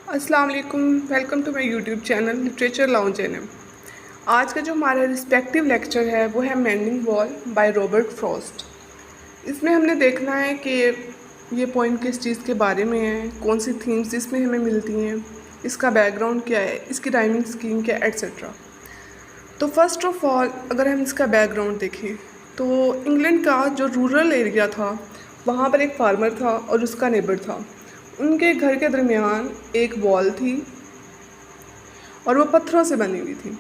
अस्सलाम वालेकुम, welcome to my YouTube channel literature lounge NM. आज का जो हमारा रिस्पेक्टिव लेक्चर है वो है mending wall by Robert Frost. इसमें हमने देखना है कि ये पोइम किस चीज़ के बारे में है, कौन सी थीम्स इसमें हमें मिलती हैं, इसका बैकग्राउंड क्या है, इसकी राइमिंग स्कीम क्या है, एट्सेट्रा। तो फर्स्ट ऑफ ऑल अगर हम इसका बैकग्राउंड देखें तो इंग्लैंड का जो रूरल एरिया था वहाँ पर एक फार्मर था और उसका नेबर था। उनके घर के दरमियान एक वॉल थी और वो पत्थरों से बनी हुई थी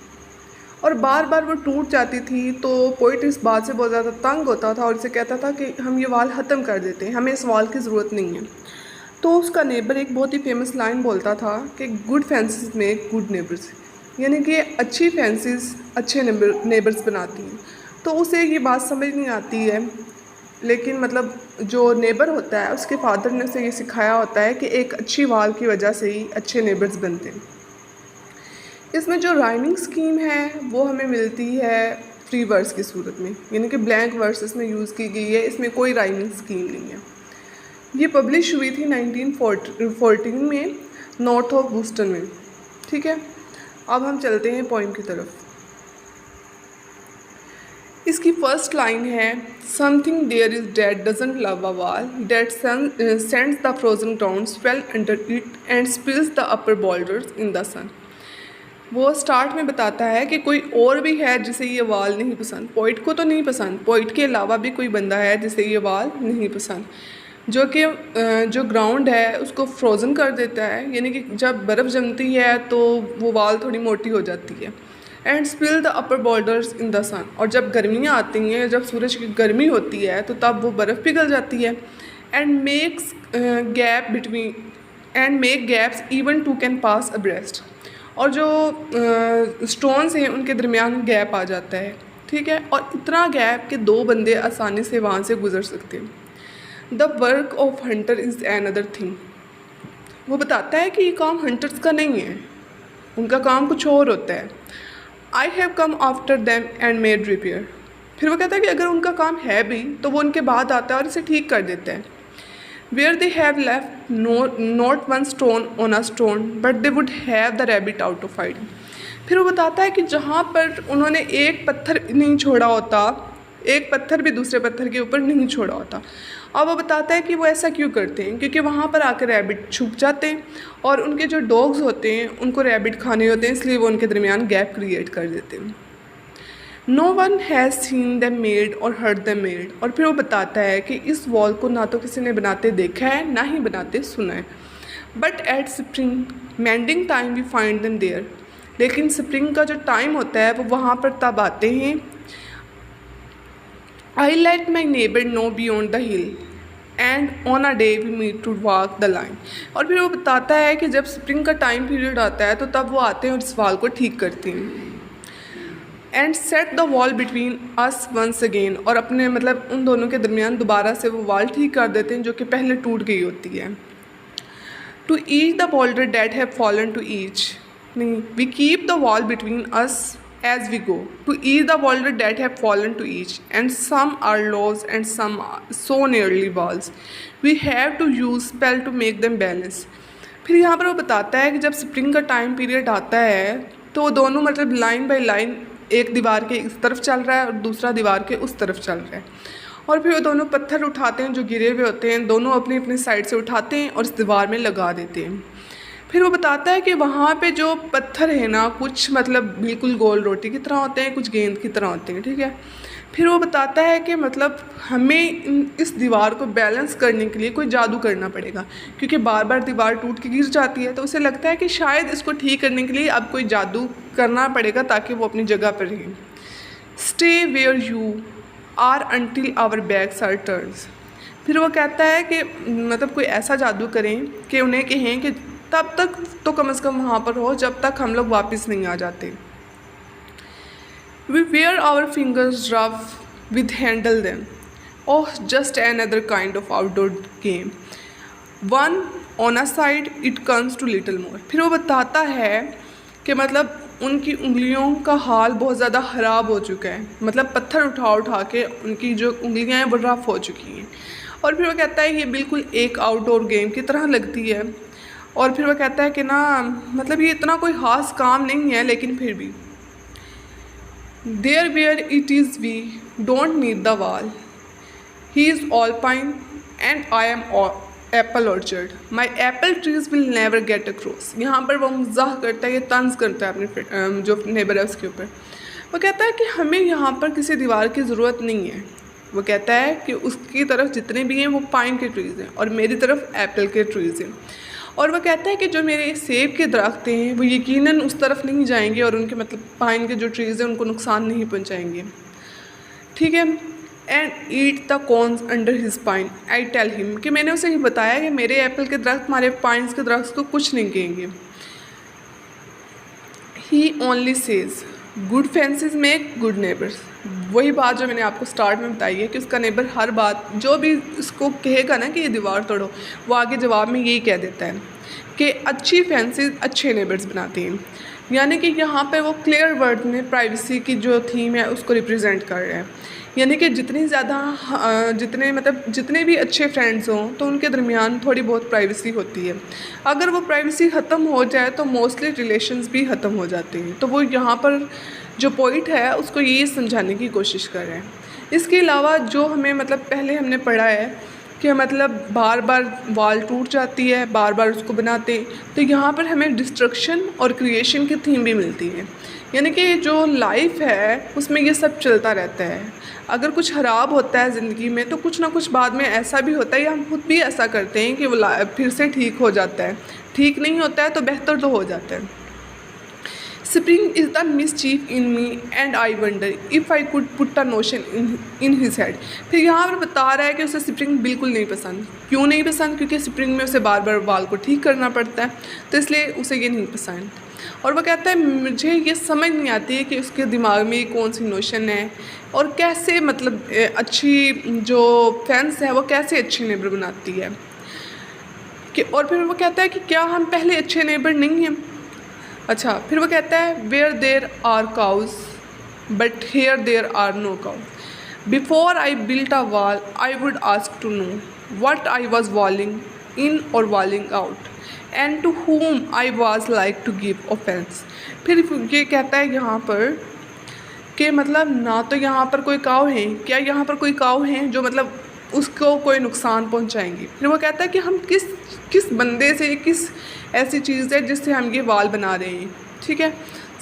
और बार बार वो टूट जाती थी। तो पोइट इस बात से बहुत ज़्यादा तंग होता था और इसे कहता था कि हम ये वॉल ख़त्म कर देते हैं, हमें इस वॉल की ज़रूरत नहीं है। तो उसका नेबर एक बहुत ही फेमस लाइन बोलता था कि good fences make good neighbours, यानी कि अच्छी फेंसेस अच्छे नेबर्स बनाती हैं। तो उसे ये बात समझ नहीं आती है, लेकिन मतलब जो नेबर होता है उसके फादर ने उसे ये सिखाया होता है कि एक अच्छी वाल की वजह से ही अच्छे नेबर्स बनते हैं। इसमें जो राइमिंग स्कीम है वो हमें मिलती है फ्री वर्स की सूरत में, यानी कि ब्लैंक वर्स इसमें यूज़ की गई है, इसमें कोई राइमिंग स्कीम नहीं है। ये पब्लिश हुई थी 1914 में नॉर्थ ऑफ बूस्टन में। ठीक है, अब हम चलते हैं पोइम की तरफ। इसकी फर्स्ट लाइन है something there is that doesn't love a wall that sends the frozen ground swell under it and spills the upper borders in the sun. वो स्टार्ट में बताता है कि कोई और भी है जिसे ये वाल नहीं पसंद। पोइट को तो नहीं पसंद, पोइट के अलावा भी कोई बंदा है जिसे ये वाल नहीं पसंद, जो कि जो ग्राउंड है उसको फ्रोज़न कर देता है, यानी कि जब बर्फ़ जमती है तो वो वाल थोड़ी मोटी हो जाती है। And spill the upper borders in the sun, और जब गर्मियाँ आती हैं, जब सूरज की गर्मी होती है तो तब वो बर्फ़ पिघल जाती है। And makes gap between and make gaps even two can pass abreast, और जो स्टोन्स हैं उनके दरमियान गैप आ जाता है। ठीक है, और इतना गैप कि दो बंदे आसानी से वहाँ से गुजर सकते हैं। The work of Hunter is an other thing. वो बताता है कि ये काम हंटर्स का नहीं है, उनका काम कुछ और होता है। I have come after them and made repair. फिर वो कहता है कि अगर उनका काम है भी तो वो उनके बाद आता है और इसे ठीक कर देते हैं। Where they have left not one stone on a stone but they would have the rabbit out of hiding. फिर वो बताता है कि जहाँ पर उन्होंने एक पत्थर नहीं छोड़ा होता, एक पत्थर भी दूसरे पत्थर के ऊपर नहीं छोड़ा होता। अब वो बताता है कि वो ऐसा क्यों करते हैं, क्योंकि वहाँ पर आकर रैबिट छुप जाते हैं और उनके जो डॉग्स होते हैं उनको रैबिट खाने होते हैं, इसलिए वो उनके दरमियान गैप क्रिएट कर देते हैं। No one has seen them made or heard them made. और फिर वो बताता है कि इस वॉल को ना तो किसी ने बनाते देखा है ना ही बनाते सुना है। But at spring mending time we find them there. लेकिन स्प्रिंग का जो टाइम होता है वो वहाँ पर तब आते हैं। I let my neighbor know beyond the hill and on a day we meet to walk the line। और फिर वो बताता है कि जब स्प्रिंग का टाइम पीरियड आता है तो तब वो आते हैं और इस वॉल को ठीक करते हैं। And set the wall between us once again, और अपने मतलब उन दोनों के दरमियान दोबारा से वो वॉल ठीक कर देते हैं जो कि पहले टूट गई होती है। To each the boulder that have fallen to each, नहीं, we keep the wall between us as we go to each the boulder that have fallen to each, and some are lows and some are so nearly walls, we have to use spell to make them balance। फिर यहाँ पर वो बताता है कि जब spring का time period आता है तो दोनों मतलब लाइन बाय लाइन एक दीवार के इस तरफ चल रहा है और दूसरा दीवार के उस तरफ चल रहा है, और फिर वो दोनों पत्थर उठाते हैं जो गिरे हुए होते हैं, दोनों अपनी अपनी साइड से उठाते हैं और इस दीवार में लगा देते हैं। फिर वो बताता है कि वहाँ पे जो पत्थर है ना, कुछ मतलब बिल्कुल गोल रोटी की तरह होते हैं, कुछ गेंद की तरह होते हैं। ठीक है, फिर वो बताता है कि मतलब हमें इस दीवार को बैलेंस करने के लिए कोई जादू करना पड़ेगा, क्योंकि बार बार दीवार टूट के गिर जाती है। तो उसे लगता है कि शायद इसको ठीक करने के लिए अब कोई जादू करना पड़ेगा ताकि वो अपनी जगह पर रहे। Stay where you are until our backs are turns. फिर वो कहता है कि मतलब कोई ऐसा जादू करें कि उन्हें कहें कि तब तक तो कम से कम वहाँ पर हो जब तक हम लोग वापस नहीं आ जाते। We wear our fingers rough with handle them, oh just another kind of outdoor game, one on a side it comes to little more. फिर वो बताता है कि मतलब उनकी उंगलियों का हाल बहुत ज़्यादा ख़राब हो चुका है, मतलब पत्थर उठा उठा के उनकी जो उंगलियां हैं वो रफ हो चुकी हैं। और फिर वो कहता है ये बिल्कुल एक आउटडोर गेम की तरह लगती है। और फिर वो कहता है कि ना मतलब ये इतना कोई ख़ास काम नहीं है, लेकिन फिर भी there where it is we don't need the wall, he is all pine and I am apple orchard, my apple trees will never get across. यहाँ पर वो मजाक करता है, ये तंज करता है अपने जो नेबर है उसके ऊपर। वो कहता है कि हमें यहाँ पर किसी दीवार की ज़रूरत नहीं है। वो कहता है कि उसकी तरफ जितने भी हैं वो पाइन के ट्रीज़ हैं और मेरी तरफ एप्पल के ट्रीज़ हैं। और वह कहता है कि जो मेरे सेब के दरख्त हैं वो यकीनन उस तरफ नहीं जाएंगे और उनके मतलब पाइन के जो ट्रीज़ हैं उनको नुकसान नहीं पहुंचाएंगे, ठीक है। And eat the corns under his pine, I tell him, कि मैंने उसे ये बताया कि मेरे एप्पल के दरख्त हमारे पाइन्स के दरख्त को कुछ नहीं कहेंगे। He only says good fences make good neighbours, वही बात जो मैंने आपको स्टार्ट में बताई है कि उसका नेबर हर बात जो भी उसको कहेगा ना कि ये दीवार तोड़ो, वो आगे जवाब में यही कह देता है कि अच्छी फेंसेस अच्छे नेबर्स बनाती हैं। यानी कि यहाँ पे वो क्लियर वर्ड में प्राइवेसी की जो थीम है उसको रिप्रेजेंट कर रहे हैं। यानी कि जितनी ज़्यादा जितने भी अच्छे फ्रेंड्स हों तो उनके दरमियान थोड़ी बहुत प्राइवेसी होती है। अगर वो प्राइवेसी ख़त्म हो जाए तो मोस्टली रिलेशंस भी ख़त्म हो जाते हैं। तो वो यहाँ पर जो पॉइंट है उसको ये समझाने की कोशिश कर रहे हैं। इसके अलावा जो हमें पहले हमने पढ़ा है कि बार बार वॉल टूट जाती है, बार बार उसको बनाते हैं, तो यहाँ पर हमें डिस्ट्रक्शन और क्रिएशन की थीम भी मिलती है। यानी कि जो लाइफ है उसमें ये सब चलता रहता है। अगर कुछ ख़राब होता है ज़िंदगी में तो कुछ ना कुछ बाद में ऐसा भी होता है, या हम खुद भी ऐसा करते हैं कि वो फिर से ठीक हो जाता है। ठीक नहीं होता है तो बेहतर तो हो जाता है। Spring is the mischief in me and I wonder if I could put a notion in his head. फिर यहाँ पर बता रहा है कि उसे स्प्रिंग बिल्कुल नहीं पसंद। क्यों नहीं पसंद? क्योंकि स्प्रिंग में उसे बार बार बाल को ठीक करना पड़ता है, तो इसलिए उसे ये नहीं पसंद। और वह कहता है मुझे ये समझ नहीं आती है कि उसके दिमाग में कौन सी नोशन है और कैसे अच्छी जो फैंस है वो कैसे अच्छे नेबर बनाती है कि। और फिर वो कहता है कि क्या हम पहले अच्छे नेबर नहीं हैं? अच्छा, फिर वो कहता है where there are cows but here there are no cows, before I built a wall I would ask to know what I was walling in और walling out and to whom I was like to give offense। फिर ये कहता है यहाँ पर कि ना तो यहाँ पर कोई काव है, क्या यहाँ पर कोई काव हैं जो उसको कोई नुकसान पहुँचाएंगे। फिर वो कहता है कि हम किस बंदे से, किस ऐसी चीज़ है जिससे हम ये वाल बना रहे हैं, ठीक है।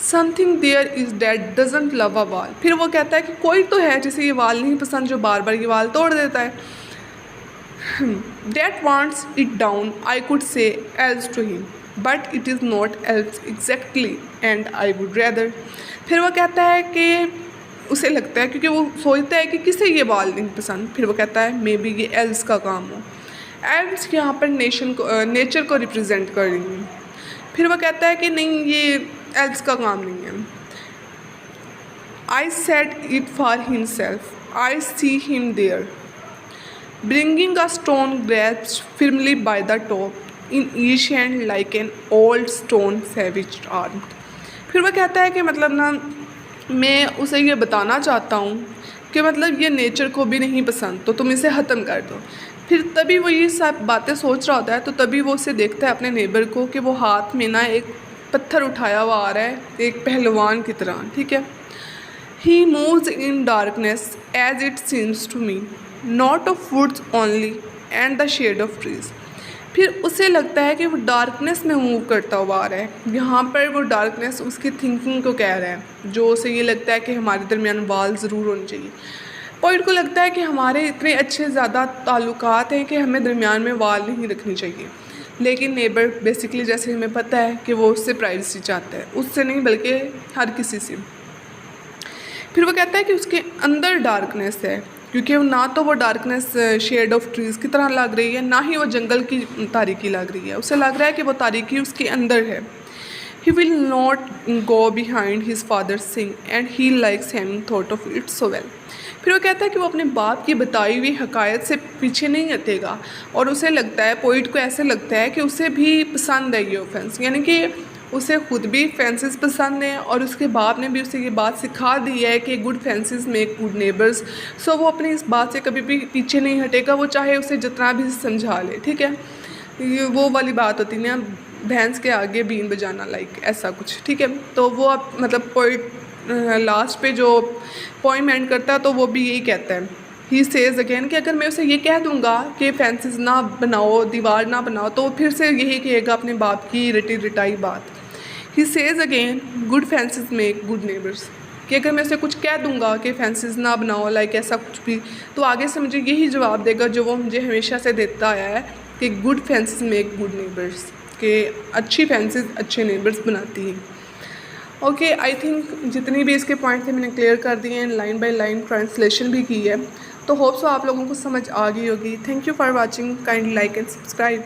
Something there is that doesn't love a wall. फिर वो कहता है कि कोई तो है जिसे ये वाल नहीं पसंद, जो बार बार ये वाल तोड़ देता है। That wants it down, I could say else to him, but it is not else exactly, and I would rather। फिर वो कहता है कि उसे लगता है, क्योंकि वो सोचता है कि किसे ये बाल नहीं पसंद। फिर वो कहता है मे बी ये एल्स का काम हो। एल्स यहाँ पर नेचर को रिप्रेजेंट कर रही है। फिर वो कहता है कि नहीं, ये एल्स का काम नहीं है। I said it for himself, I see him there, bringing a stone grasped firmly by the top in each hand like an old stone savage arm। फिर वह कहता है कि मैं उसे ये बताना चाहता हूँ कि ये नेचर को भी नहीं पसंद, तो तुम इसे ख़त्म कर दो। फिर तभी वो ये सब बातें सोच रहा होता है, तो तभी वो उसे देखता है अपने नेबर को कि वो हाथ में ना एक पत्थर उठाया हुआ आ रहा है, एक पहलवान की तरह, ठीक है। He moves in darkness as it seems to me, not of woods only and the shade of trees। फिर उसे लगता है कि वो डार्कनेस में मूव करता हुआ आ रहा है। यहाँ पर वो डार्कनेस उसकी थिंकिंग को कह रहा है, जो उसे ये लगता है कि हमारे दरमियान वाल ज़रूर होने चाहिए। पॉइंट को लगता है कि हमारे इतने अच्छे ज़्यादा ताल्लुकात हैं कि हमें दरमियान में वाल नहीं रखनी चाहिए, लेकिन नेबर बेसिकली जैसे हमें पता है कि वो उससे प्राइवेसी चाहता है, उससे नहीं बल्कि हर किसी से। फिर वो कहता है कि उसके अंदर डार्कनेस है, क्योंकि ना तो वो डार्कनेस शेड ऑफ ट्रीज़ की तरह लग रही है, ना ही वो जंगल की तारीकी लग रही है। उसे लग रहा है कि वो तारीकी उसके अंदर है। He will not go behind his father sing and he likes having thought of it so well. फिर वो कहता है कि वो अपने बाप की बताई हुई हकायत से पीछे नहीं हटेगा, और उसे लगता है, पोइट को ऐसे लगता है कि उसे भी पसंद है ये ऑफेंस, यानी कि उसे खुद भी फेंसेस पसंद हैं और उसके बाप ने भी उसे ये बात सिखा दी है कि good fences make good neighbours. So वो अपनी इस बात से कभी भी पीछे नहीं हटेगा, वो चाहे उसे जितना भी समझा ले, ठीक है। ये वो वाली बात होती है ना, भैंस के आगे बीन बजाना, लाइक ऐसा कुछ, ठीक है। तो वो आप मतलब पोइट लास्ट पे जो पोइम एंड करता है तो वो भी यही कहता है, ही सेज अगेन, कि अगर मैं उसे ये कह दूंगा कि फेंसेस ना बनाओ, दीवार ना बनाओ, तो फिर से यही कहेगा अपने बाप की रटी रटाई बात। He says again, good fences make good neighbours, कि अगर मैं उसे कुछ कह दूंगा कि फेंसेस ना बनाओ, लाइक ऐसा कुछ भी, तो आगे से मुझे यही जवाब देगा जो वो मुझे हमेशा से देता आया है कि good fences make good neighbours, कि अच्छी फेंसेस अच्छे नेबर्स बनाती हैं। ओके, आई थिंक जितनी भी इसके पॉइंट थे मैंने क्लियर कर दिए हैं, लाइन बाय लाइन ट्रांसलेशन भी की है। तो होप सो आप लोगों को समझ आ गई होगी। Thank you for watching, kindly like and subscribe.